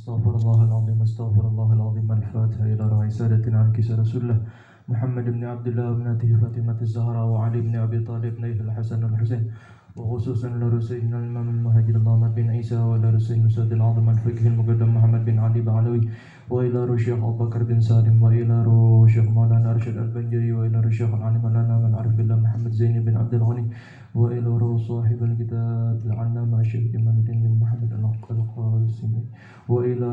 استغفر الله العظيم استغفر الله العظيم. الفاتحة إلى روح سادتنا عن كسى رسول الله محمد بن عبد الله وابنته فاطمة الزهراء وعلي بن أبي طالب ابنيه الحسن والحسين، وخصوصا لرسولنا الإمام المهاجر محمد بن عيسى ولرسول مسعود العظم الفقه المقدم محمد بن علي بعلوي، وإلى الشيخ أبو بكر بن سالم، وإلى الشيخ مولانا أرشد البنجري، وإلى الشيخ العالم لنا من عرف الله محمد زين بن عبد الغني، وإلى صاحب الكتاب العلامة الشيخ جمال الدين بن محمد القاسمي، وإلى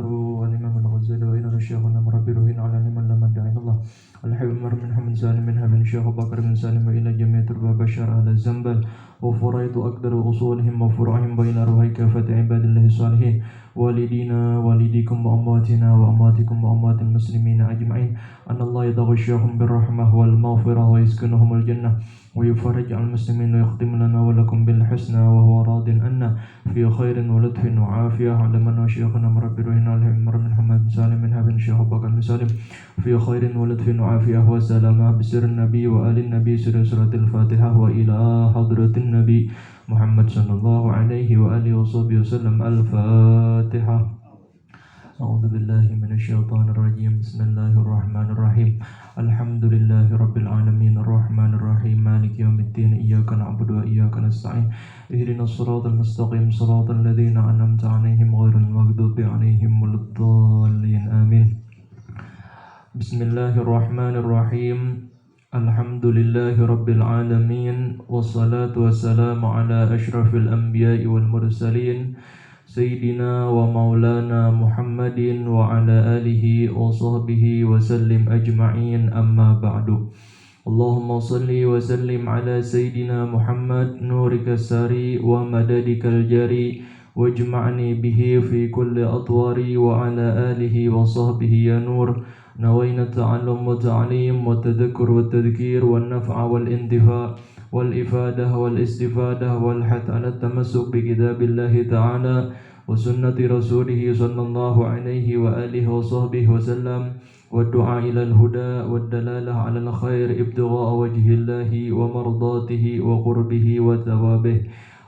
الإمام الغزالي، وإلى شيخنا مربي روحنا على من لم دعين الله الحبيب عمر بن حمد سالم منها من شيخ بكر بن سالم، وإلى جميع تربى بشر أهل الزنبل وفريض أقدر أصولهم وفروعهم، بين روح كافة عباد الله الصالحين، والدينا والديكم وأمواتنا وأمواتكم وأموات المسلمين أجمعين، أن الله يتغشاهم بالرحمة والمغفرة ويسكنهم الجنة ويفرج عن المسلمين ويختم لنا ولكم بالحسنى وهو راض عنا في خير ولطف وعافية. على من وشيخنا مربي روحنا العمر من محمد سالم منها بن شيخ بكر بن سالم في خير ولطف وعافية وسلامة بسر النبي وآل النبي سورة الفاتحة، وإلى حضرة النبي محمد صلى الله عليه وآله وصحبه وسلم. الفاتحة. أعوذ بالله من الشيطان الرجيم. بسم الله الرحمن الرحيم. الحمد لله رب العالمين الرحمن الرحيم مالك يوم الدين إياك نعبد وإياك نستعين اهدنا الصراط المستقيم صراط الذين أنعمت عليهم غير المغضوب عليهم ولا الضالين آمين. بسم الله الرحمن الرحيم. الحمد لله رب العالمين والصلاة والسلام على أشرف الأنبياء والمرسلين سيدنا ومولانا محمد وعلى آله وصحبه وسلم أجمعين. أما بعد. اللهم صل وسلم على سيدنا محمد نورك الساري ومددك الجاري واجمعني به في كل أطواري، وعلى آله وصحبه يا نور. نوينا التعلم والتعليم والتذكر والتذكير والنفع والانتفاع والإفادة والاستفادة والحث على التمسك بكتاب الله تعالى وسنة رسوله صلى الله عليه وآله وصحبه وسلم، والدعاء إلى الهدى والدلالة على الخير ابتغاء وجه الله ومرضاته وقربه وثوابه.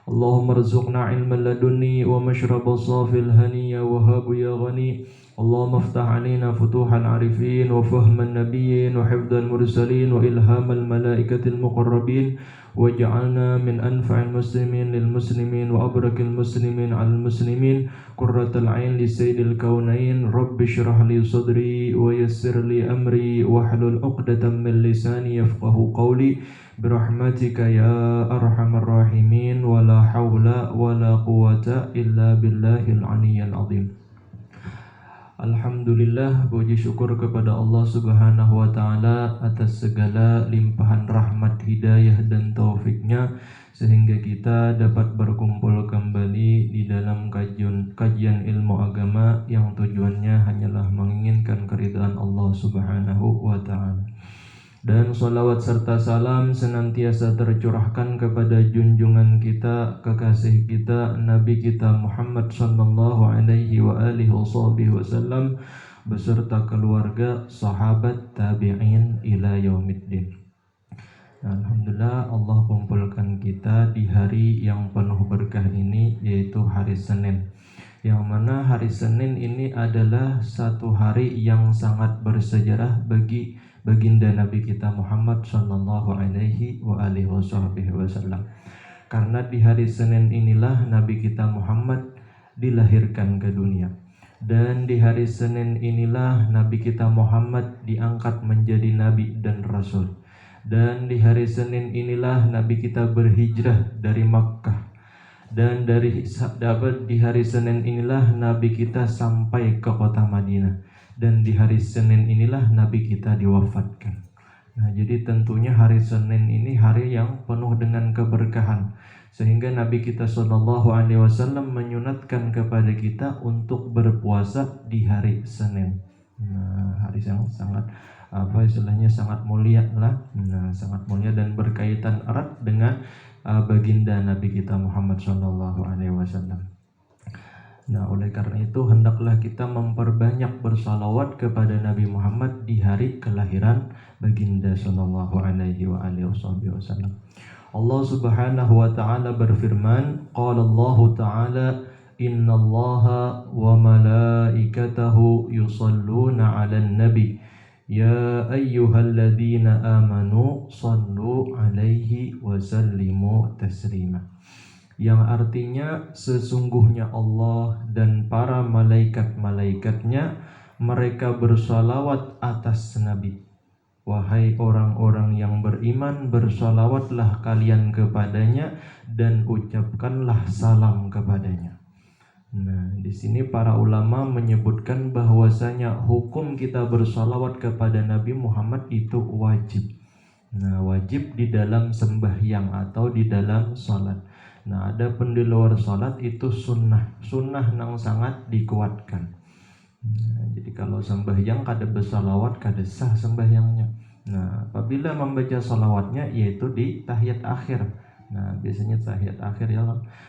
اللهم ارزقنا علما لدني ومشرب صافي الهني وهاب يا غني. اللهم افتح علينا فتوح العارفين وفهم النبيين وحفظ المرسلين وإلهام الملائكة المقربين، واجعلنا من أنفع المسلمين للمسلمين وأبرك المسلمين على المسلمين، قرة العين لسيد الكونين. رب اشرح لي صدري ويسر لي أمري واحلل عقدة من لساني يفقه قولي برحمتك يا أرحم الراحمين، ولا حول ولا قوة إلا بالله العلي العظيم. Alhamdulillah, puji syukur kepada Allah Subhanahu wa Ta'ala atas segala limpahan rahmat, hidayah dan taufiknya, sehingga kita dapat berkumpul kembali di dalam kajian ilmu agama yang tujuannya hanyalah menginginkan keridhaan Allah Subhanahu wa Ta'ala. Dan salawat serta salam senantiasa tercurahkan kepada junjungan kita, kekasih kita, Nabi kita Muhammad sallallahu alaihi wa alihi wasallam beserta keluarga, sahabat, tabi'in ila yaumiddin. Alhamdulillah, Allah kumpulkan kita di hari yang penuh berkah ini, yaitu hari Senin. Yang mana hari Senin ini adalah satu hari yang sangat bersejarah bagi baginda Nabi kita Muhammad sallallahu alaihi wa alihi wasallam. Karena di hari Senin inilah Nabi kita Muhammad dilahirkan ke dunia. Dan di hari Senin inilah Nabi kita Muhammad diangkat menjadi nabi dan rasul. Dan di hari Senin inilah Nabi kita berhijrah dari Makkah. Dan di hari Senin inilah Nabi kita sampai ke kota Madinah. Dan di hari Senin inilah Nabi kita diwafatkan. Nah, jadi tentunya hari Senin ini hari yang penuh dengan keberkahan, sehingga Nabi kita Shallallahu Alaihi Wasallam menyunatkan kepada kita untuk berpuasa di hari Senin. Nah, hari yang sangat sangat mulia lah. Nah, sangat mulia dan berkaitan erat dengan baginda Nabi kita Muhammad Shallallahu Alaihi Wasallam. Nah, oleh karena itu hendaklah kita memperbanyak bersalawat kepada Nabi Muhammad di hari kelahiran baginda sallallahu alaihi wa alihi wasallam. Allah Subhanahu wa taala berfirman, qala Allah taala innallaha wa malaikatahu yusalluna 'alan nabi ya ayyuhalladzina amanu sallu 'alaihi wa sallimu taslima. Yang artinya sesungguhnya Allah dan para malaikat-malaikatnya mereka bersalawat atas Nabi. Wahai orang-orang yang beriman, bersalawatlah kalian kepadanya dan ucapkanlah salam kepadanya. Nah, di sini para ulama menyebutkan bahwasanya hukum kita bersalawat kepada Nabi Muhammad itu wajib. Nah, wajib di dalam sembahyang atau di dalam salat. Nah, adapun di luar salat itu sunnah nang sangat dikuatkan. Nah, jadi kalau sembahyang kada bersalawat kada sah sembahyangnya. Nah, apabila membaca salawatnya yaitu di tahiyat akhir. Nah, biasanya tahiyat akhir ya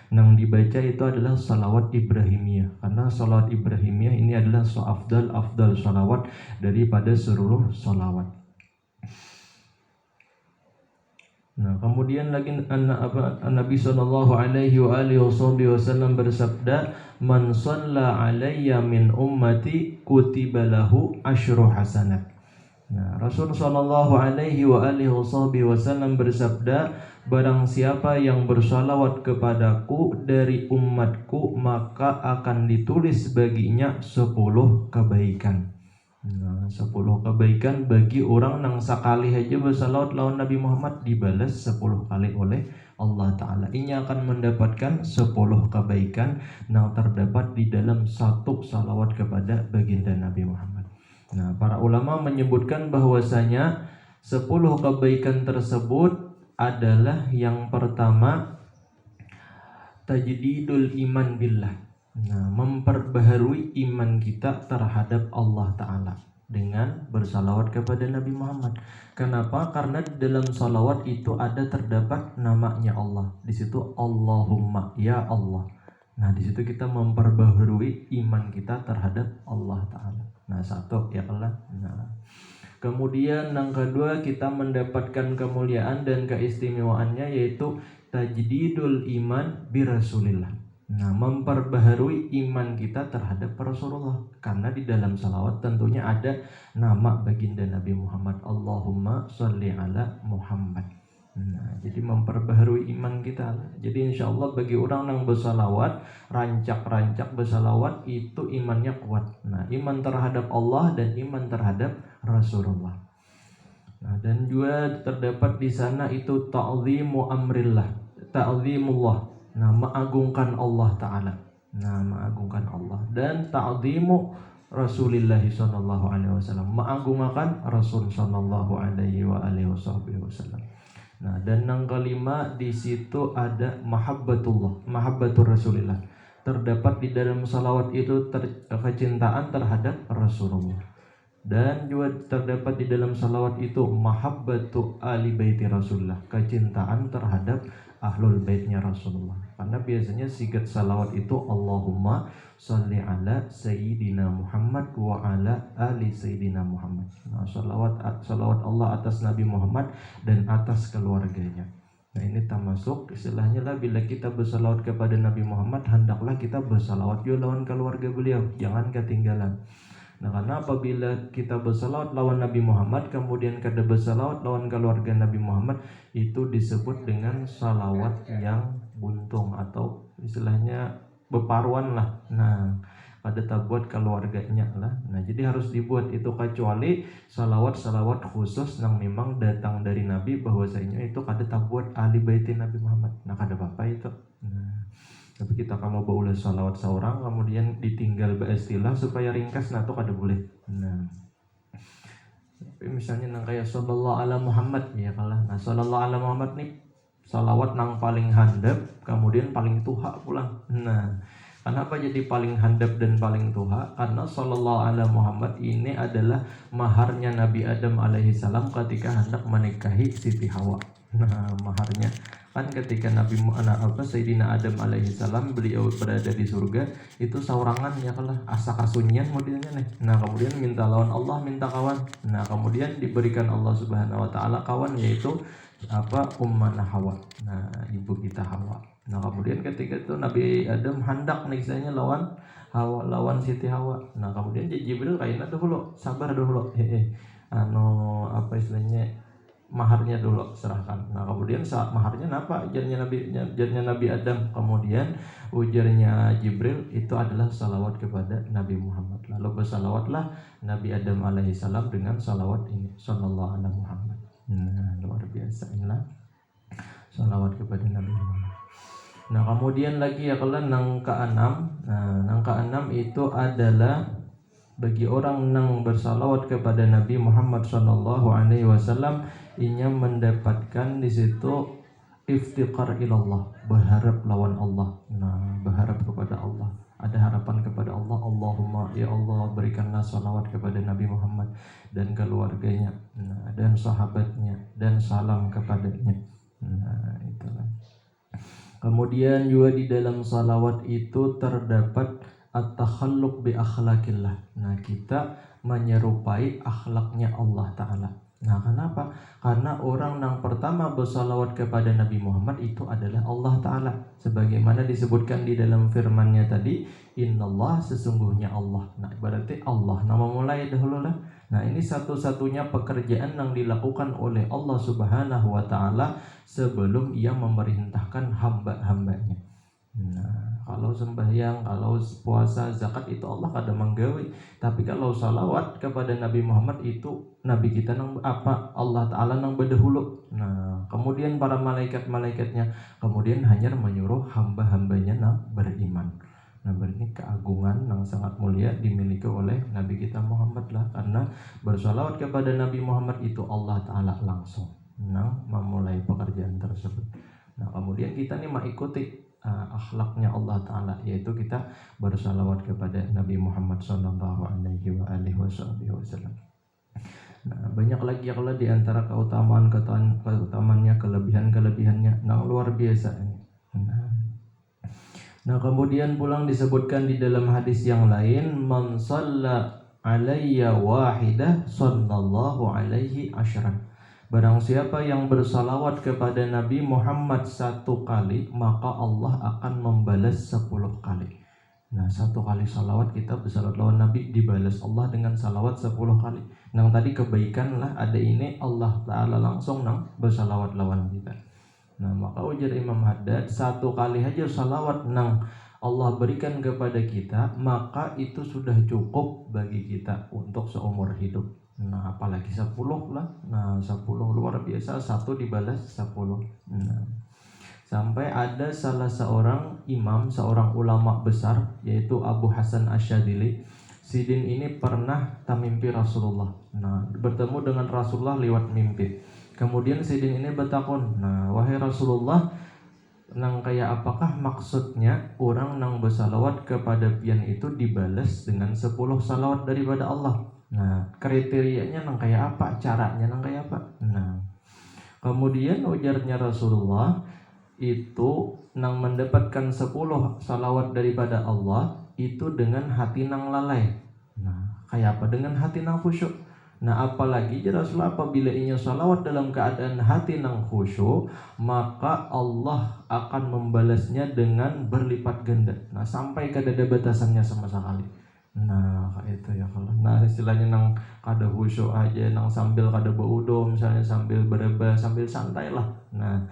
nang dibaca itu adalah salawat Ibrahimiyah. Karena salawat Ibrahimiyah ini adalah afdal salawat daripada seluruh salawat. Nah, kemudian lagi Nabi sallallahu alaihi wasallam bersabda, "Man shalla alayya min ummati kutiba lahu asyru hasanat." Nah, Rasul sallallahu alaihi wasallam bersabda, barang siapa yang bersalawat kepadaku dari umatku maka akan ditulis baginya 10 kebaikan. Nah, 10 kebaikan bagi orang yang sekali aja bersalawat lawan Nabi Muhammad dibalas 10 kali oleh Allah Ta'ala. Ini akan mendapatkan 10 kebaikan yang terdapat di dalam satu salawat kepada baginda Nabi Muhammad. Nah, para ulama menyebutkan bahwasanya 10 kebaikan tersebut adalah yang pertama tajdidul iman billah. Nah, memperbaharui iman kita terhadap Allah Ta'ala dengan bersalawat kepada Nabi Muhammad. Kenapa? Karena di dalam salawat itu ada terdapat namanya Allah. Di situ Allahumma, ya Allah. Nah, di situ kita memperbaharui iman kita terhadap Allah Ta'ala. Nah, satu ya Allah. Nah, kemudian yang kedua kita mendapatkan kemuliaan dan keistimewaannya yaitu tajdidul iman bi Rasulillah. Nah, memperbaharui iman kita terhadap Rasulullah. Karena di dalam salawat tentunya ada nama baginda Nabi Muhammad. Allahumma sholli ala Muhammad. Nah, jadi memperbaharui iman kita. Jadi insya Allah bagi orang yang bersalawat, rancak-rancak bersalawat itu imannya kuat. Nah, iman terhadap Allah dan iman terhadap Rasulullah. Nah, dan juga terdapat di sana itu ta'zimu amrillah, ta'zimullah. Nah, mengagungkan Allah Ta'ala. Nah, mengagungkan Allah. Dan ta'zimu Rasulullah sallallahu alaihi wasallam, mengagungkan Rasul sallallahu alaihi wasallam. Nah, dan yang kelima di situ ada mahabbatullah, mahabbatur Rasulillah. Terdapat di dalam salawat itu kecintaan terhadap Rasulullah. Dan juga terdapat di dalam salawat itu mahabbatu ali baiti Rasulullah, kecintaan terhadap ahlul baitnya Rasulullah. Karena biasanya sigat salawat itu Allahumma sholli ala sayyidina Muhammad wa ala ali sayyidina Muhammad. Nah, salawat Allah atas Nabi Muhammad dan atas keluarganya. Nah, ini termasuk istilahnya lah, bila kita bersalawat kepada Nabi Muhammad hendaklah kita bersalawat juga lawan keluarga beliau, jangan ketinggalan. Nah, karena apabila kita bersalawat lawan Nabi Muhammad kemudian kada bersalawat lawan keluarga Nabi Muhammad, itu disebut dengan salawat yang buntung atau istilahnya beparuan lah. Nah, pada tabuat keluarganya lah. Nah, jadi harus dibuat itu, kecuali salawat-salawat khusus yang memang datang dari Nabi bahwasanya itu kada tabuat ahli baitin Nabi Muhammad. Nah, kada apa-apa itu. Nah, tapi kita kalau baulah salawat seorang kemudian ditinggal beristilah supaya ringkas, nah itu kada boleh. Nah, tapi misalnya nang kayak sallallahu ala Muhammad ya kalah. Nah, sallallahu ala Muhammad nih salawat nang paling handap kemudian paling tuha pulang. Nah, kenapa jadi paling handap dan paling tuha? Karena sallallahu ala Muhammad ini adalah maharnya Nabi Adam alaihi salam ketika hendak menikahi Siti Hawa. Nah, maharnya kan ketika Sayyidina Adam alaihi salam beliau berada di surga itu saurangan ya kalah, asa kasunyian modelnya nih. Nah, kemudian minta lawan Allah, minta kawan. Nah, kemudian diberikan Allah Subhanahu wa taala kawan, yaitu Ummana Hawa. Nah, ibu kita Hawa. Nah kemudian ketika itu Nabi Adam hendak niksanya lawan Hawa, lawan Siti Hawa. Nah kemudian Jibril kayaknya dulu sabar dulu, apa istilahnya, maharnya dulu serahkan. Nah kemudian saat maharnya apa? Ujarnya Nabi Adam. Kemudian ujarnya Jibril itu adalah salawat kepada Nabi Muhammad. Lalu bersalawatlah Nabi Adam alaihissalam dengan salawat ini, sallallahu alaihi Muhammad. Nah luar biasa, inilah salawat kepada Nabi Muhammad. Nah kemudian lagi ya kalau nang keenam. Nah nang keenam itu adalah bagi orang nang bersalawat kepada Nabi Muhammad sallallahu alaihi wasallam, inya mendapatkan di situ iftiqar ilallah, berharap lawan Allah. Nah berharap kepada Allah, ada harapan kepada Allah. Allahumma ya Allah berikanlah salawat kepada Nabi Muhammad dan keluarganya, dan sahabatnya, dan salam kepadanya. Nah itulah. Kemudian juga di dalam salawat itu terdapat at-takhalluq bi akhlaqillah. Nah, kita menyerupai akhlaknya Allah Ta'ala. Nah, kenapa? Karena orang yang pertama bersalawat kepada Nabi Muhammad itu adalah Allah Ta'ala. Sebagaimana disebutkan di dalam firman-Nya tadi, innallah, sesungguhnya Allah. Nah, berarti Allah nama mulai dahulu lah. Nah, ini satu-satunya pekerjaan yang dilakukan oleh Allah Subhanahu wa Ta'ala sebelum ia memerintahkan hamba-hambanya. Nah, kalau sembahyang, kalau puasa, zakat itu Allah kada menggawe. Tapi kalau salawat kepada Nabi Muhammad itu Nabi kita nang apa? Allah Ta'ala nang berdahulu. Nah, kemudian para malaikat-malaikatnya, kemudian hanya menyuruh hamba-hambanya nang beriman. Nah, berarti keagungan yang sangat mulia dimiliki oleh Nabi kita Muhammad lah. Karena bersalawat kepada Nabi Muhammad itu Allah Ta'ala langsung memulai pekerjaan tersebut. Nah kemudian kita nih mengikuti akhlaknya Allah Ta'ala, yaitu kita bersalawat kepada Nabi Muhammad sallallahu alaihi wasallam. Nah banyak lagi ya kalau di antara keutamaannya, kelebihannya, nah luar biasa ini. Nah kemudian pulang disebutkan di dalam hadis yang lain, man shalla alayya wahidah sallallahu alaihi asyran. Barang siapa yang bersalawat kepada Nabi Muhammad 1 kali, maka Allah akan membalas 10 kali. Nah 1 kali salawat kita bersalawat lawan Nabi, dibalas Allah dengan salawat 10 kali. Nang tadi kebaikan lah ada ini, Allah Ta'ala langsung nang bersalawat lawan kita. Nah maka ujar Imam Haddad, 1 kali aja salawat nang Allah berikan kepada kita, maka itu sudah cukup bagi kita untuk seumur hidup. Nah apalagi 10 lah. Nah 10 luar biasa, 1 dibalas 10. Nah, sampai ada salah seorang imam, seorang ulama besar, yaitu Abu Hasan Asyadili. Sidin ini pernah tamimpi Rasulullah. Nah bertemu dengan Rasulullah lewat mimpi. Kemudian Sidin ini bertakun, nah wahai Rasulullah, nang kayak apakah maksudnya orang nang bersalawat kepada pian itu dibalas dengan 10 salawat daripada Allah? Nah kriterianya nang kayak apa, caranya nang kayak apa? Nah kemudian ujarnya Rasulullah, itu nang mendapatkan 10 salawat daripada Allah itu dengan hati nang lalai. Nah kayak apa? Dengan hati nang khusyuk. Nah apalagi Rasulullah apabila inya salawat dalam keadaan hati nang khusyuk, maka Allah akan membalasnya dengan berlipat ganda. Nah sampai kada ada batasannya sama sekali. Nah itu ya kalau. Nah istilahnya nang kada khusyuk aja, nang sambil kada beudum, misalnya sambil bereba, sambil santai lah. Nah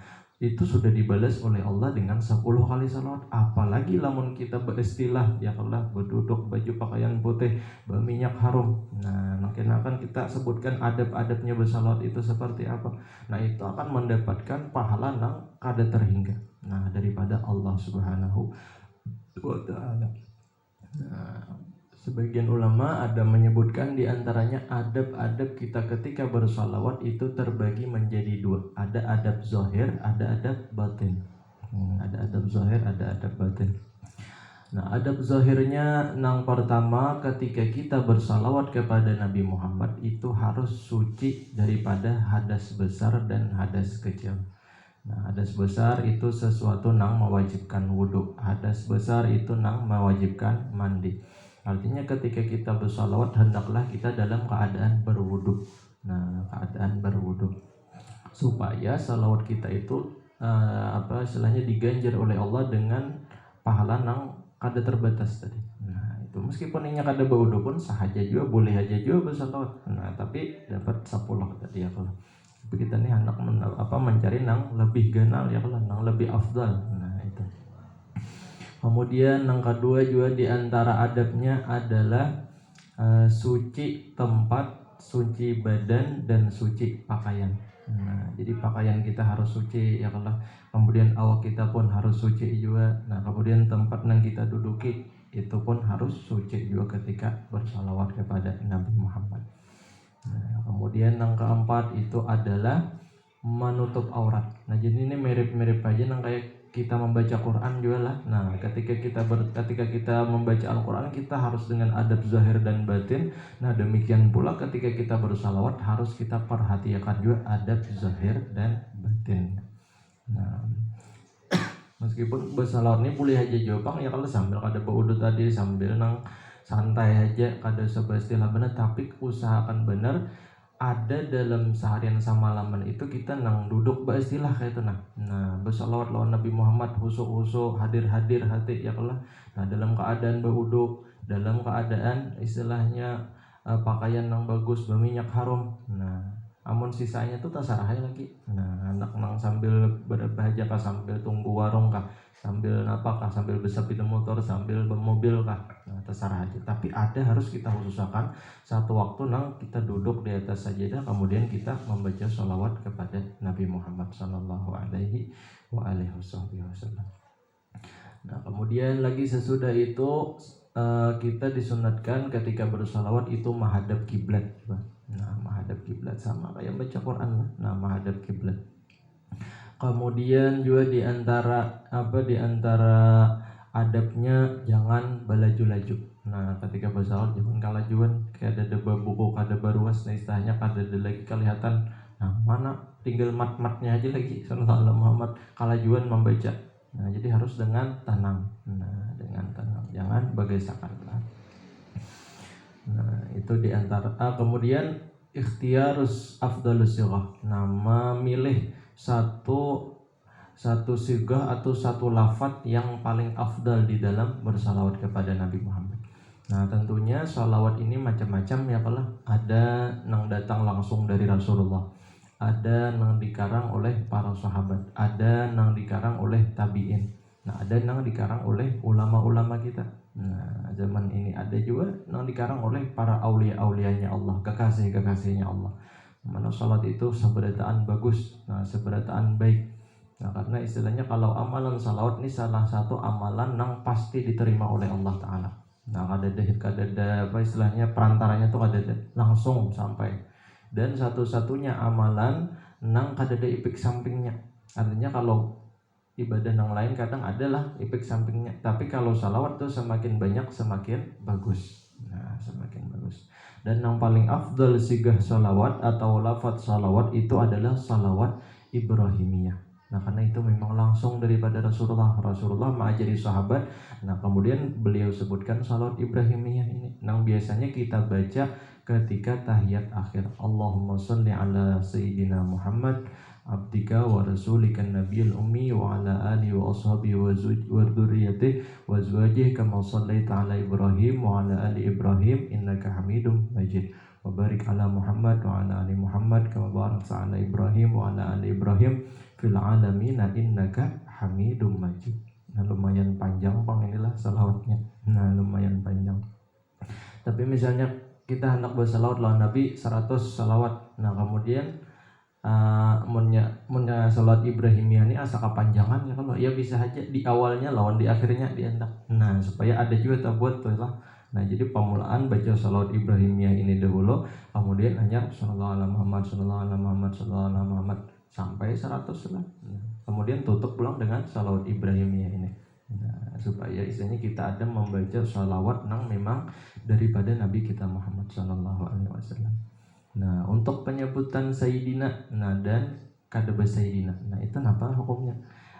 itu sudah dibalas oleh Allah dengan 10 kali salawat. Apalagi lamun kita beristilah ya Allah, berduduk baju pakaian putih, berminyak harum. Nah mungkin akan kita sebutkan adab-adabnya bersalawat itu seperti apa. Nah itu akan mendapatkan pahala yang kada terhingga, nah daripada Allah Subhanahu wa Ta'ala. Nah sebagian ulama ada menyebutkan di antaranya adab-adab kita ketika bersalawat itu terbagi menjadi 2. Ada adab zahir, ada adab batin. Ada adab zahir, ada adab batin. Nah adab zahirnya yang pertama, ketika kita bersalawat kepada Nabi Muhammad itu harus suci daripada hadas besar dan hadas kecil. Nah hadas besar itu sesuatu yang mewajibkan wudhu, hadas besar itu yang mewajibkan mandi. Artinya ketika kita bersalawat hendaklah kita dalam keadaan berwudu. Nah keadaan berwudu supaya salawat kita itu istilahnya diganjar oleh Allah dengan pahala nang kada terbatas tadi. Nah itu meskipun inya kada baudo pun sah aja juga, boleh aja juga bersalawat. Nah tapi dapat 10 tadi ya kalau. Tapi kita nih hendak mencari nang lebih ganal ya kalau, nang lebih afdal. Nah itu. Kemudian yang kedua juga diantara adabnya adalah suci tempat, suci badan, dan suci pakaian. Nah, jadi pakaian kita harus suci ya kalau, kemudian awak kita pun harus suci juga. Nah, kemudian tempat yang kita duduki itu pun harus suci juga ketika bersalawat kepada Nabi Muhammad. Nah, kemudian yang keempat itu adalah menutup aurat. Nah, jadi ini mirip-mirip aja yang kayak kita membaca Quran juga lah. Nah, ketika kita membaca Al-Quran, kita harus dengan adab zahir dan batin. Nah, demikian pula ketika kita bersalawat harus kita perhatikan juga adab zahir dan batin. Nah, meskipun bersalawat ini boleh aja jawab ya kalau sambil kada beudut tadi, sambil nang santai aja, kada sebestilah benar, tapi usahakan benar ada dalam seharian samalaman itu kita nang duduk beristilah kayak itu nah bersalawat lawan Nabi Muhammad, husuk-husuk, hadir-hadir hati ya Allah. Nah dalam keadaan beruduk, dalam keadaan istilahnya pakaian nang bagus, berminyak harum. Nah amun sisanya tuh terserah lagi. Nah anak nang sambil berbahagia kah, sambil tunggu warung kah, sambil apa kah, sambil bersepeda motor, sambil bermobil kah, nah terserah aja. Tapi ada harus kita khususkan satu waktu nang kita duduk di atas sajadah, kemudian kita membaca sholawat kepada Nabi Muhammad Sallallahu Alaihi Wasallam. Nah kemudian lagi sesudah itu kita disunatkan ketika bersalawat itu menghadap kiblat. Nah menghadap kiblat sama kayak baca Quran. Nah menghadap kiblat. Kemudian juga diantara adabnya jangan balaju-laju. Nah ketika bersalawat jangan kalajuan, kayak ada buku kada baruas, nah istilahnya kada ada lagi kelihatan. Nah mana tinggal mat-matnya aja lagi sallallahu alaihi Muhammad, kalajuan membaca. Nah jadi harus dengan tenang. Nah dengan tenang, jangan bagaisakan. Nah itu diantara. Kemudian ikhtiarus afdalus sirah. Nah memilih satu sirgah atau satu lafaz yang paling afdal di dalam bersalawat kepada Nabi Muhammad. Nah tentunya salawat ini macam-macam ya kalau, ada yang datang langsung dari Rasulullah, ada yang dikarang oleh para sahabat, ada yang dikarang oleh tabi'in, nah ada yang dikarang oleh ulama-ulama kita. Nah zaman ini ada juga yang dikarang oleh para aulia-aulianya Allah, kekasih-kekasihnya Allah. Mana salat itu seberataan bagus, nah seberataan baik. Nah karena istilahnya kalau amalan salawat ini salah satu amalan yang pasti diterima oleh Allah Ta'ala. Nah kada apa istilahnya perantaranya tuh kada langsung sampai. Dan satu-satunya amalan nang kada ada efek sampingnya. Artinya kalau ibadah yang lain kadang adalah efek sampingnya, tapi kalau salawat tuh semakin banyak semakin bagus. Nah semakin bagus. Dan yang paling afdal sigah salawat atau lafaz salawat itu adalah salawat Ibrahimiyah. Nah karena itu memang langsung daripada Rasulullah mengajari sahabat. Nah kemudian beliau sebutkan salawat Ibrahimiyah ini, yang biasanya kita baca ketika tahiyat akhir. Allahumma sholli ala Sayyidina Muhammad abdika wa rasulika nabiyil ummi wa ala alihi wa ashabihi wa dzurriyyatihi wa azwajihi kama shallaita ala Ibrahim wa ala ali Ibrahim innaka Hamidum Majid. Wa barik ala Muhammad wa ala ali Muhammad kama barakta ala Ibrahim wa ala ali Ibrahim fil alamin innaka Hamidum Majid. Nah lumayan panjang pang inilah salawatnya. Nah lumayan panjang. Tapi misalnya kita hendak bersalawat lawan Nabi 100 salawat. Nah kemudian munnya salawat Ibrahimiyah ini asa kepanjangan ya kalau ya bisa aja di awalnya lawan di akhirnya dihendak. Nah supaya ada juga tak buat tuh lah. Nah jadi pemulaan baca salawat Ibrahimiyah ini dahulu, kemudian hanya sallallahu alaihi Muhammad, sallallahu alaihi Muhammad, sallallahu alaihi Muhammad sampai 100 lah. Kemudian tutup pulang dengan salawat Ibrahimiyah ini. Nah, supaya istilahnya kita ada membaca salawat yang memang daripada Nabi kita Muhammad sallallahu alaihi wasallam. Nah, untuk penyebutan Sayyidina, nah dan kadaba Sayyidina, nah itu apa hukumnya?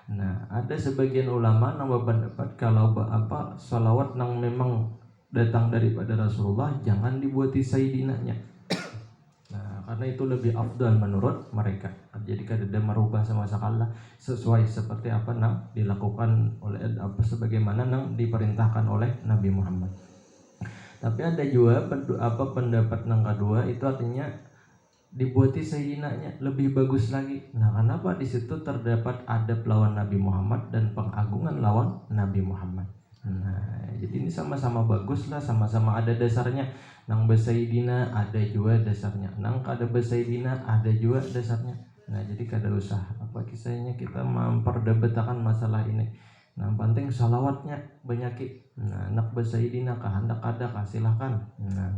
Nah, ada sebagian ulama yang berpendapat kalau salawat yang memang datang daripada Rasulullah jangan dibuati Sayyidinanya. Nah, karena itu lebih afdal menurut mereka. Jadi kada merubah sama sekali sesuai seperti apa nang dilakukan oleh apa sebagaimana nang diperintahkan oleh Nabi Muhammad. Tapi ada juga pendapat nang kedua itu artinya dibuati sayyidinanya lebih bagus lagi. Nah, kenapa di situ terdapat adab lawan Nabi Muhammad dan pengagungan lawan Nabi Muhammad. Nah, jadi ini sama-sama bagus lah, sama-sama ada dasarnya. Nang besayyidina ada juga dasarnya, nang kada besayyidina ada juga dasarnya. Nah, jadi kada usah apa kisahnya kita memperdebatkan masalah ini. Nah, penting salawatnya banyakin. Nah, nak besayyidina kah hendak ada kah silahkan. Nah,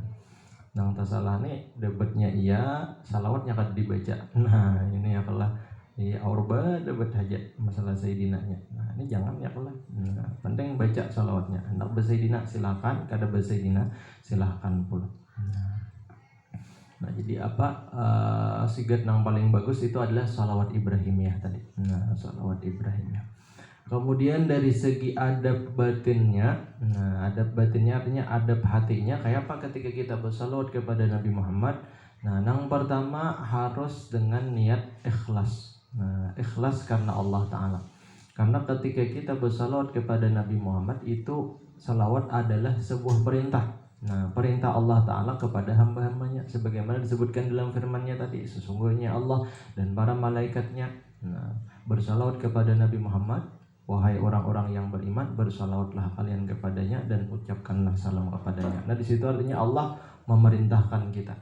nang tasalah nih debatnya iya, salawatnya kada dibaca. Nah, ini ya kalah di aurba debat hajat masalah sayyidinanya. Nah, ini jangan ya kalah. Nah, penting baca salawatnya. Hendak besayyidina silakan, kada besayyidina silahkan pula. Nah, jadi sigat nang paling bagus itu adalah salawat Ibrahimiyah tadi. Nah, salawat Ibrahimiyah. Kemudian dari segi adab batinnya, nah adab batinnya artinya adab hatinya kayak apa ketika kita bersalawat kepada Nabi Muhammad. Nah, yang pertama harus dengan niat ikhlas. Nah, ikhlas karena Allah Ta'ala. Karena ketika kita bersalawat kepada Nabi Muhammad itu salawat adalah sebuah perintah. Nah, perintah Allah Ta'ala kepada hamba-hambanya sebagaimana disebutkan dalam firman-Nya tadi, sesungguhnya Allah dan para malaikatnya bersalawat kepada Nabi Muhammad. Wahai orang-orang yang beriman, bersalawatlah kalian kepadanya dan ucapkanlah salam kepadanya. Nah, di situ artinya Allah memerintahkan kita.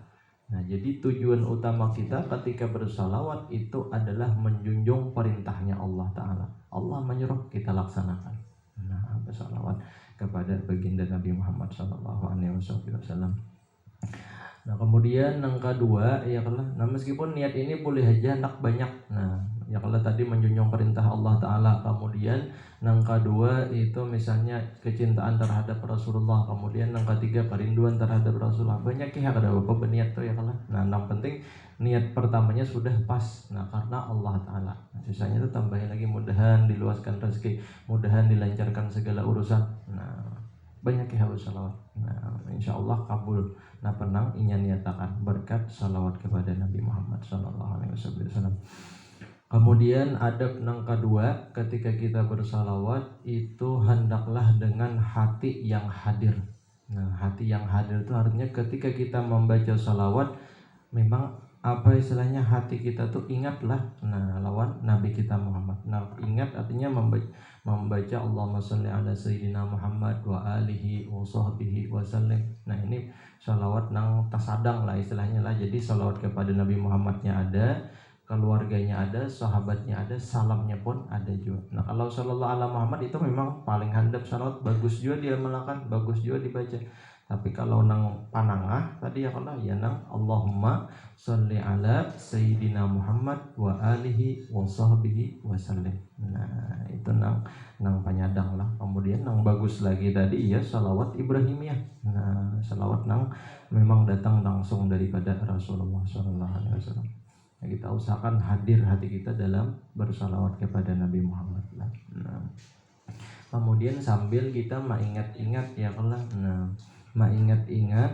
Nah, jadi tujuan utama kita ketika bersalawat itu adalah menjunjung perintahnya Allah Ta'ala. Allah menyuruh kita laksanakan. Nah, bersalawat kepada baginda Nabi Muhammad SAW. Nah, kemudian yang kedua ya kalau meskipun niat ini boleh aja nak banyak. Nah, ya kalau tadi menjunjung perintah Allah Ta'ala, kemudian yang kedua itu misalnya kecintaan terhadap Rasulullah, kemudian yang ketiga kerinduan terhadap Rasulullah. Banyak ya ada apa berniat tuh ya kalau. Nah, yang penting niat pertamanya sudah pas. Nah, karena Allah Ta'ala. Nah, sisanya itu tambahin lagi, mudahan diluaskan rezeki, mudahan dilancarkan segala urusan. Nah, banyak ya harus salawat. Nah, insya Allah kabul. Nah, penang ingin nyatakan berkat salawat kepada Nabi Muhammad SAW. Kemudian adab yang kedua ketika kita bersalawat itu hendaklah dengan hati yang hadir. Nah, hati yang hadir itu artinya ketika kita membaca salawat memang apa istilahnya hati kita tuh ingatlah lawan Nabi kita Muhammad. Nah, ingat artinya membaca Allahumma sholli ala sayyidina Muhammad wa alihi wa sahbihi wa sallim. Nah, ini salawat nang tasadang lah istilahnya lah. Jadi salawat kepada Nabi Muhammadnya ada, keluarganya ada, sahabatnya ada, salamnya pun ada juga. Nah, kalau sallallahu ala Muhammad itu memang paling handap salawat, bagus juga dia melakukan, bagus juga dibaca. Tapi kalau nang panangah tadi ya kalau ya nang Allahumma sholli ala sayyidina Muhammad wa alihi wa sahbihi wa sallim. Nah, itu nang panyadang lah. Kemudian nang bagus lagi tadi ya salawat Ibrahimiyah. Nah, salawat nang memang datang langsung daripada Rasulullah SAW. Nah, kita usahakan hadir hati kita dalam bersalawat kepada Nabi Muhammad. Nah, kemudian sambil kita mengingat-ingat ya kalau mengingat-ingat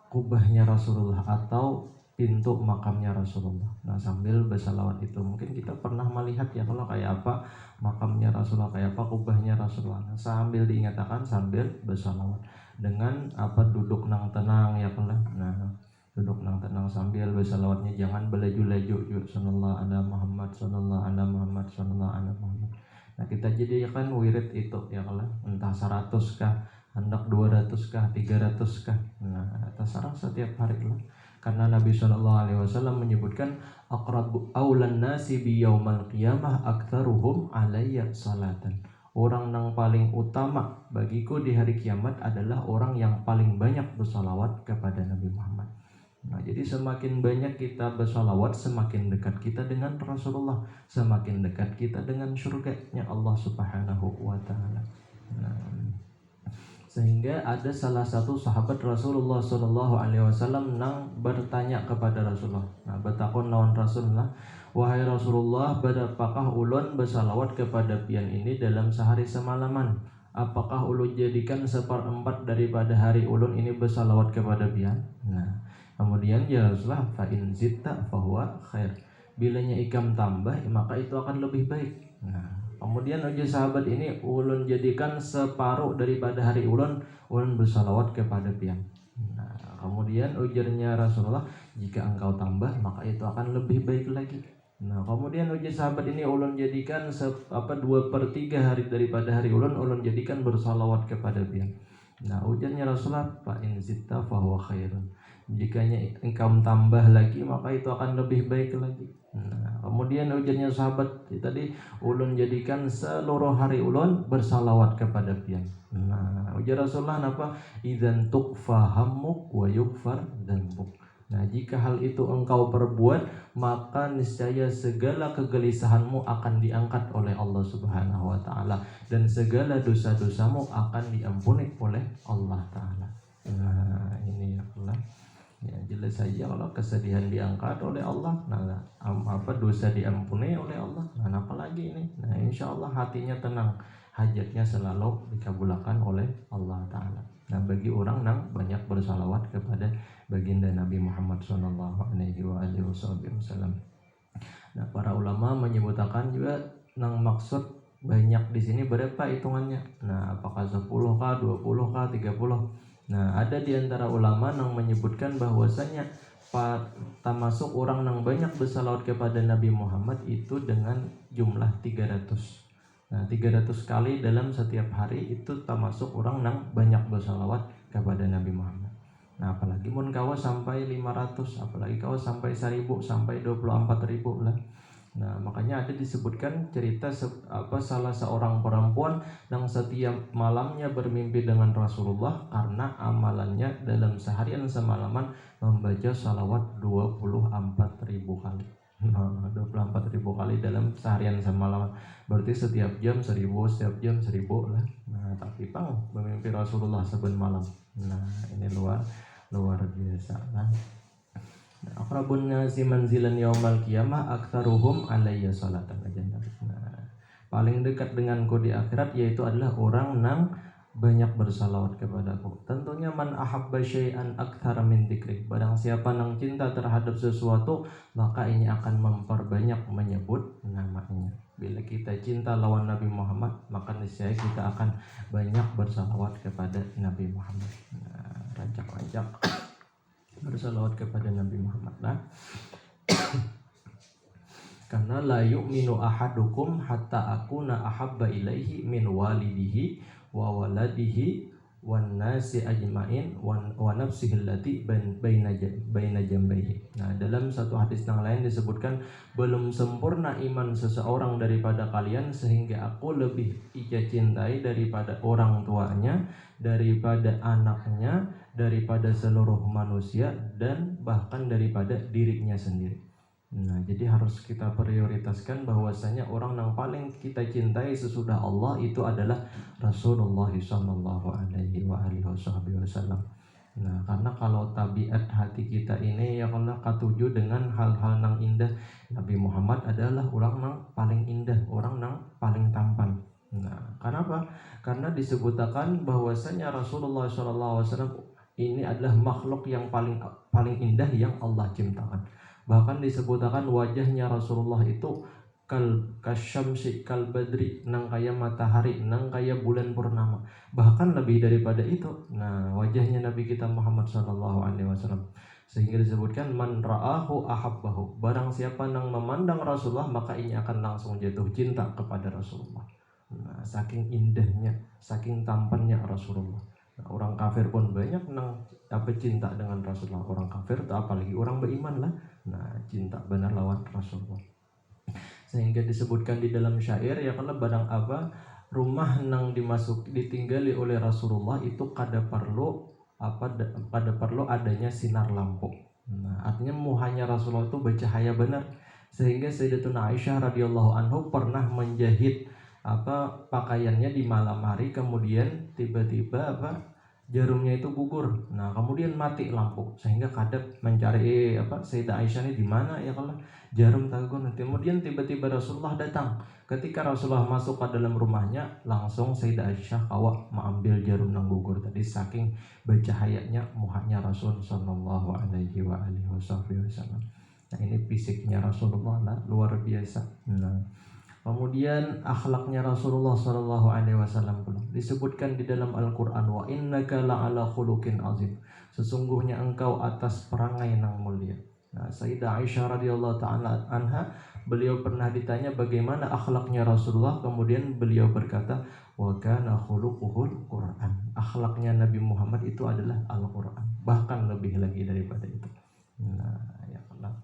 kubahnya Rasulullah atau pintu makamnya Rasulullah. Nah, sambil bersalawat itu mungkin kita pernah melihat ya kalau kayak apa makamnya Rasulullah, kayak apa kubahnya Rasulullah. Nah, sambil diingatkan sambil bersalawat dengan duduk nang tenang ya kalau. Nah, duduk nang tenang sambil bersalawatnya jangan belaju-laju sallallahu ala Muhammad sallallahu ala Muhammad sallallahu ala Muhammad. Nah, kita jadikan wirid itu ya kalau entah 100 kah, hendak 200 kah, 300 kah. Nah, terserah setiap hari lah. Karena Nabi SAW menyebutkan aqrabu aulan nasi bi yaumal qiyamah aktsaruhum alayya salatan. Orang yang paling utama bagiku di hari kiamat adalah orang yang paling banyak bersalawat kepada Nabi Muhammad. Nah, jadi semakin banyak kita bersalawat, semakin dekat kita dengan Rasulullah, semakin dekat kita dengan surganya Allah Subhanahu wa Ta'ala. Nah, sehingga ada salah satu sahabat Rasulullah SAW nang bertanya kepada Rasulullah. Nah, bertakon lawan Rasulullah, wahai Rasulullah, berapakah ulun bersalawat kepada pian ini dalam sehari semalaman? Apakah ulun jadikan 1/4 daripada hari ulun ini bersalawat kepada pian? Nah, Kemudian ya Rasulullah, fa in zitta fahuwa khair. Bilanya ikam tambah maka itu akan lebih baik. Nah, kemudian ujar sahabat ini, ulun jadikan separuh daripada hari ulun bersalawat kepada pian. Nah, kemudian ujarnya Rasulullah, jika engkau tambah maka itu akan lebih baik lagi. Nah, kemudian ujar sahabat ini, ulun jadikan 2/3 hari daripada hari ulun jadikan bersalawat kepada pian. Nah, ujarnya Rasulullah, fa in zitta fahuwa khairun. Jikanya engkau tambah lagi maka itu akan lebih baik lagi. Nah, kemudian ujarnya sahabat tadi, ulun jadikan seluruh hari ulun bersalawat kepada pian. Nah, ujar Rasulullah apa? Idzan tukfa hammuk wa yukfar dzambuk. Nah, jika hal itu engkau perbuat, maka niscaya segala kegelisahanmu akan diangkat oleh Allah Subhanahu wa taala dan segala dosa-dosamu akan diampuni oleh Allah taala. Nah, ini Allah. Ya, jelas saja kalau kesedihan diangkat oleh Allah, nah dosa diampuni oleh Allah, nah apalagi ini. Nah, insya Allah hatinya tenang, hajatnya selalu dikabulkan oleh Allah taala. Nah, bagi orang yang banyak bersalawat kepada baginda Nabi Muhammad SAW. Nah, para ulama menyebutkan juga nang maksud banyak di sini berapa hitungannya. Nah, apakah 10kah, 20kah, 30? Nah, ada di antara ulama yang menyebutkan bahwasanya termasuk orang yang banyak bersalawat kepada Nabi Muhammad itu dengan jumlah 300. Nah, 300 kali dalam setiap hari itu termasuk orang yang banyak bersalawat kepada Nabi Muhammad. Nah, apalagi mun kawas sampai 500, apalagi kawas sampai 1000, sampai 24.000 lah. Nah, makanya ada disebutkan cerita salah seorang perempuan yang setiap malamnya bermimpi dengan Rasulullah karena amalannya dalam seharian semalaman membaca salawat 24.000 kali. Nah, 24.000 kali dalam seharian semalam, berarti setiap jam 1000, setiap jam 1000 lah. Nah, tapi pang memimpi Rasulullah saben malam. Nah, ini luar biasa lah. Aqrabun nasi manzilan yaumal qiyamah aktsaruhum alayya salatan. Nah, paling dekat denganku di akhirat yaitu adalah orang yang banyak bersalawat kepadaku. Tentunya man ahabba syai'an aktsara min dzikri. Barang siapa yang cinta terhadap sesuatu, maka ini akan memperbanyak menyebut namanya. Bila kita cinta lawan Nabi Muhammad, maka niscaya kita akan banyak bersalawat kepada Nabi Muhammad. Nah, rancak-rancak bersalawat kepada Nabi Muhammad lah. Karena la yu'minu ahadukum hatta akuna ahabba ilaihi min walidihi wa waladihi wan nasi ajmain wa nafsihi allati baina jambayhi. Nah, dalam satu hadis yang lain disebutkan, belum sempurna iman seseorang daripada kalian sehingga aku lebih ia cintai daripada orang tuanya, daripada anaknya, daripada seluruh manusia, dan bahkan daripada dirinya sendiri. Nah, jadi harus kita prioritaskan bahwasanya orang yang paling kita cintai sesudah Allah itu adalah Rasulullah sallallahu alaihi wasallam. Nah, karena kalau tabiat hati kita ini ya Allah katuju dengan hal-hal yang indah, Nabi Muhammad adalah orang yang paling indah, orang yang paling tampan. Nah, kenapa? Karena disebutkan bahwasanya Rasulullah sallallahu alaihi wasallam ini adalah makhluk yang paling indah yang Allah ciptakan. Bahkan disebutkan wajahnya Rasulullah itu kasyamsi kal badri, nang kaya matahari, nang kaya bulan purnama, bahkan lebih daripada itu. Nah, wajahnya Nabi kita Muhammad SAW, sehingga disebutkan man ra'ahu ahabbahu. Barang siapa yang memandang Rasulullah maka ini akan langsung jatuh cinta kepada Rasulullah. Nah, saking indahnya, saking tampannya Rasulullah. Nah, orang kafir pun banyak nang cinta dengan Rasulullah. Orang kafir apalagi orang beriman lah. Nah, cinta benar lawan Rasulullah. Sehingga disebutkan di dalam syair ya, kalau barang apa rumah nang ditinggali oleh Rasulullah itu kada perlu adanya sinar lampu. Nah, artinya muhanya Rasulullah itu bercahaya benar, sehingga Sayyidatuna Aisyah radhiyallahu anhu pernah menjahit pakaiannya di malam hari, kemudian tiba-tiba jarumnya itu gugur. Nah, kemudian mati lampu sehingga kadep mencari Sayyidah Aisyah ini di mana ya kalau jarum gugur. Kemudian tiba-tiba Rasulullah datang. Ketika Rasulullah masuk ke dalam rumahnya, langsung Sayyidah Aisyah kawa mengambil jarum yang gugur tadi saking bercahayanya muhanya Rasul sallallahu alaihi wasallam. Nah, ini fisiknya Rasulullah lah, luar biasa. Nah, kemudian akhlaknya Rasulullah Shallallahu Alaihi Wasallam disebutkan di dalam Al-Quran, wa innaka la'ala khuluqin azim. Sesungguhnya engkau atas perangai yang mulia. Nah, Sayyidah Aisyah radhiyallahu taala anha, beliau pernah ditanya bagaimana akhlaknya Rasulullah, kemudian beliau berkata, wa kana khuluquhul Quran. Akhlaknya Nabi Muhammad itu adalah Al-Quran, bahkan lebih lagi daripada itu. Nah, ya Allah.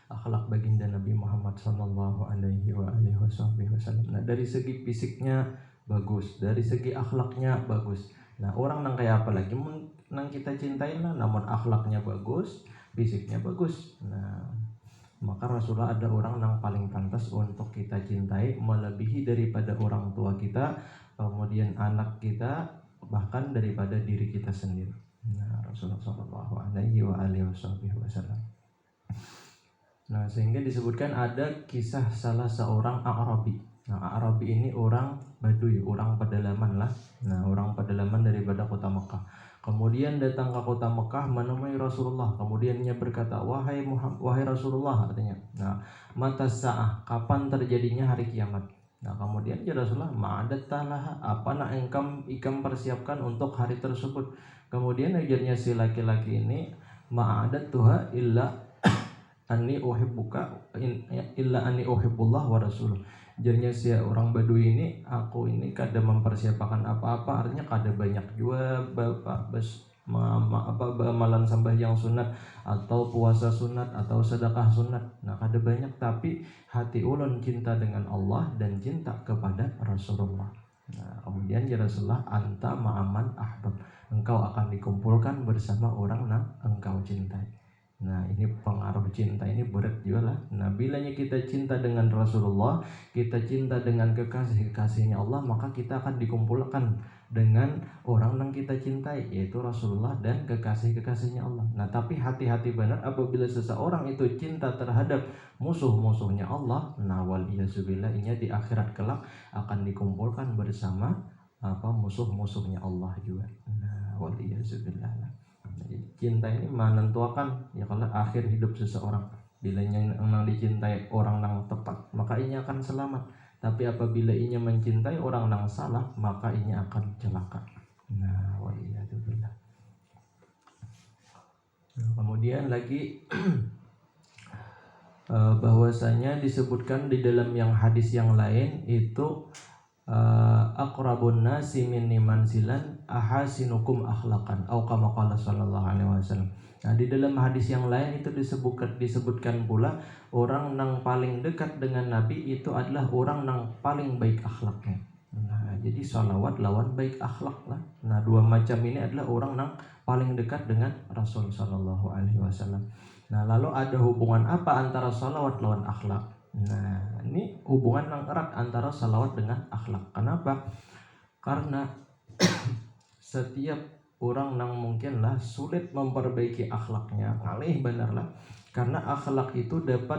Akhlak baginda Nabi Muhammad sallallahu alaihi wasallam. Nah, dari segi fisiknya bagus, dari segi akhlaknya bagus. Nah, orang nang kayak apa lagi nang kita cintain lah, namun akhlaknya bagus, fisiknya bagus. Nah, maka Rasulullah ada orang yang paling pantas untuk kita cintai melebihi daripada orang tua kita, kemudian anak kita, bahkan daripada diri kita sendiri. Nah, Rasulullah sallallahu alaihi wasallam. Nah, sehingga disebutkan ada kisah salah seorang A'rabi. Nah, A'rabi ini orang Baduy, orang pedalaman lah. Nah, orang pedalaman daripada kota Mekah. Kemudian datang ke kota Mekah menemui Rasulullah. Kemudian ia berkata, wahai Rasulullah, artinya. Nah, mata sa'ah, kapan terjadinya hari kiamat? Nah, kemudian ya Rasulullah, ma'adattalah, apa nak ikam persiapkan untuk hari tersebut? Kemudian ajarnya si laki-laki ini, ma'adattuha illa anni uhibbuka illa anni uhibbullah wa rasuluh. Jadinya si orang Badui ini, aku ini kada mempersiapkan apa-apa, artinya kada banyak juga amalan sembahyang sunat atau puasa sunat atau sedekah sunat. Nah, kada banyak, tapi hati ulun cinta dengan Allah dan cinta kepada Rasulullah. Nah, kemudian ya Rasulullah, anta ma'aman ahbab, engkau akan dikumpulkan bersama orang yang engkau cintai. Nah, ini pengaruh cinta ini berat juga lah. Nah, bilanya kita cinta dengan Rasulullah, kita cinta dengan kekasihnya Allah, maka kita akan dikumpulkan dengan orang yang kita cintai, yaitu Rasulullah dan kekasihnya Allah. Nah, tapi hati-hati benar apabila seseorang itu cinta terhadap musuh-musuhnya Allah. Nah, waliyazubillah, ini di akhirat kelak akan dikumpulkan bersama musuh-musuhnya Allah juga. Nah, waliyazubillah. Cinta ini menentukan ya kalau akhir hidup seseorang. Bila yang dicintai orang yang tepat, maka ini akan selamat. Tapi apabila ini mencintai orang yang salah, maka ini akan celaka. Nah, waliyadzubillah. Kemudian lagi bahwasanya disebutkan di dalam yang hadis yang lain itu aqrabun nasi minni manzilan ahasinukum akhlaqan atau kama qala sallallahu alaihi wasallam. Nah, di dalam hadis yang lain itu disebutkan pula orang yang paling dekat dengan Nabi itu adalah orang yang paling baik akhlaknya. Nah, jadi salawat lawan baik akhlak lah. Nah, dua macam ini adalah orang yang paling dekat dengan Rasul sallallahu alaihi wasallam. Nah, lalu ada hubungan apa antara salawat lawan akhlak? Nah, ini hubungan yang erat antara salawat dengan akhlak. Kenapa? Karena setiap orang yang mungkinlah sulit memperbaiki akhlaknya, ngalih benarlah. Karena akhlak itu dapat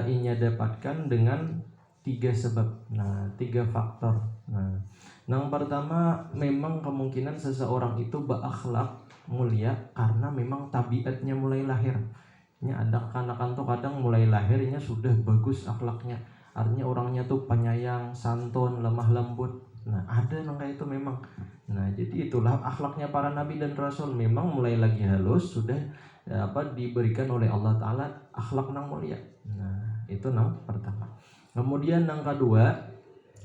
inya dapatkan dengan 3 sebab. Nah, 3 faktor. Nah, yang pertama memang kemungkinan seseorang itu berakhlak mulia karena memang tabiatnya mulai lahir. Ada anak-anak tuh kadang mulai lahirnya sudah bagus akhlaknya, artinya orangnya tuh penyayang, santun, lemah lembut. Nah, ada yang kayak itu memang. Nah, jadi itulah akhlaknya para nabi dan rasul, memang mulai lagi halus, sudah diberikan oleh Allah Ta'ala akhlak yang mulia. Nah, itu yang pertama. Kemudian yang kedua,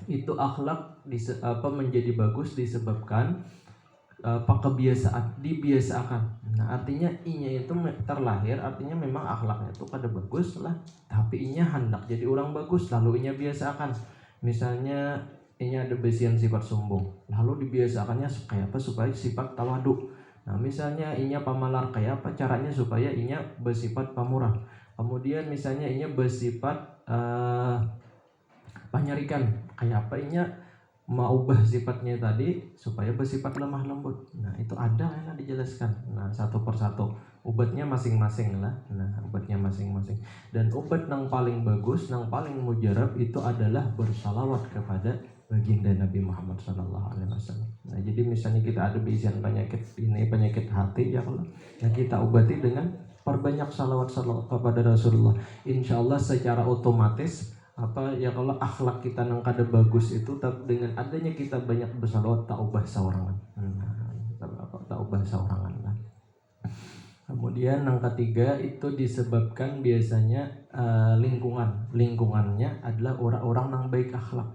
itu akhlak menjadi bagus disebabkan kebiasaan, dibiasakan. Nah, artinya inya itu terlahir, artinya memang akhlaknya itu kada bagus lah, tapi inya hendak jadi orang bagus, lalu inya biasakan. Misalnya inya ada besian sifat sombong, lalu dibiasakannya kayak apa supaya sifat tawadu. Nah, misalnya inya pamalar, kayak apa caranya supaya inya bersifat pamurah. Kemudian misalnya inya bersifat panyarikan, kayak apa inya Mengubah sifatnya tadi supaya bersifat lemah lembut. Nah itu ada yang dijelaskan. Nah satu persatu obatnya masing-masing lah. Nah obatnya masing-masing. Dan obat yang paling bagus, yang paling mujarab itu adalah bersalawat kepada baginda Nabi Muhammad SAW. Nah jadi misalnya kita ada bisian penyakit ini, penyakit hati ya Allah, nah kita obati dengan perbanyak salawat kepada Rasulullah. Insya Allah secara otomatis ya kalau akhlak kita nang kada bagus itu dengan adanya kita banyak bersalawat tak ubah saurangan. Tak ubah saurangan lah. Kemudian yang ketiga itu disebabkan biasanya lingkungannya adalah orang-orang yang baik akhlak.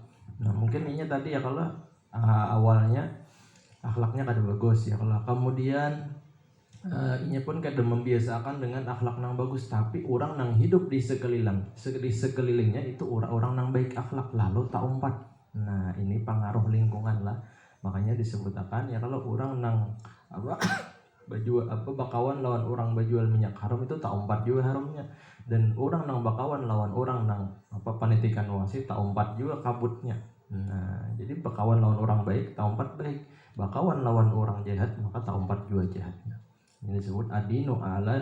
Nah mungkin ini tadi ya kalau awalnya akhlaknya kada bagus ya kalau kemudian ini pun kadang membiasakan dengan akhlak nang bagus, tapi orang nang hidup di sekelilingnya itu orang-orang nang baik akhlak lalu tak umpat. Nah ini pengaruh lingkungan lah, makanya disebutkan ya kalau orang nang bakawan lawan orang bajual minyak haram itu tak umpat juga haramnya, dan orang nang bakawan lawan orang nang panitikan wasit tak umpat juga kabutnya. Nah jadi bakawan lawan orang baik tak umpat baik, bakawan lawan orang jahat maka tak umpat juga jahatnya. Ini disebut adinu ala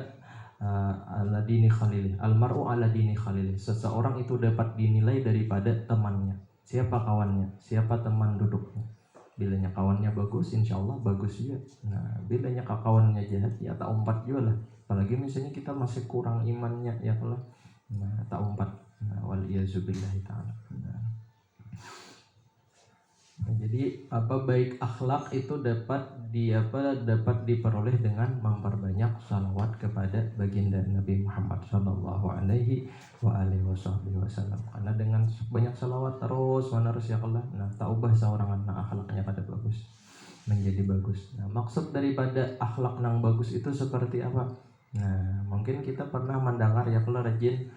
dini khalilih, almaru ala dini khalilih. Seseorang itu dapat dinilai daripada temannya, siapa kawannya, siapa teman duduknya. Bilanya kawannya bagus, insya Allah bagus juga. Nah bilanya kawannya jahat ya tak umpat juga lah. Apalagi misalnya kita masih kurang imannya ya kalau tak umpat. Nah waliyazubillahi ta'ala. Jadi baik akhlak itu dapat diperoleh dengan memperbanyak salawat kepada baginda Nabi Muhammad Sallallahu Alaihi Wasallam. Karena dengan banyak salawat terus menerus ya Allah, nah tak ubah seorang anak akhlaknya pada bagus menjadi bagus. Nah maksud daripada akhlak yang bagus itu seperti apa? Nah mungkin kita pernah mendengar ya kalau rajin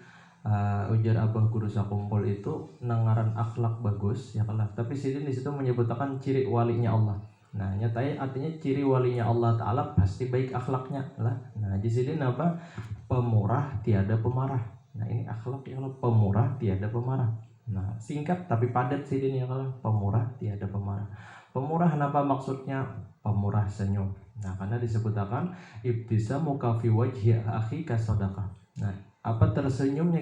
ujar abah guru sakumpul itu nengaran akhlak bagus ya Allah, tapi di situ menyebutkan ciri walinya Allah. Nah nyatanya artinya ciri walinya Allah Ta'ala pasti baik akhlaknya lah. Nah di sini apa? Pemurah tiada pemarah. Nah ini akhlak ya Allah, pemurah tiada pemarah. Nah singkat tapi padat ini ya Allah, pemurah tiada pemarah. Pemurah kenapa maksudnya? Pemurah senyum. Nah karena disebutkan ibtisamu ka fi wajhi akhi ka sadaqah. Nah apa tersenyumnya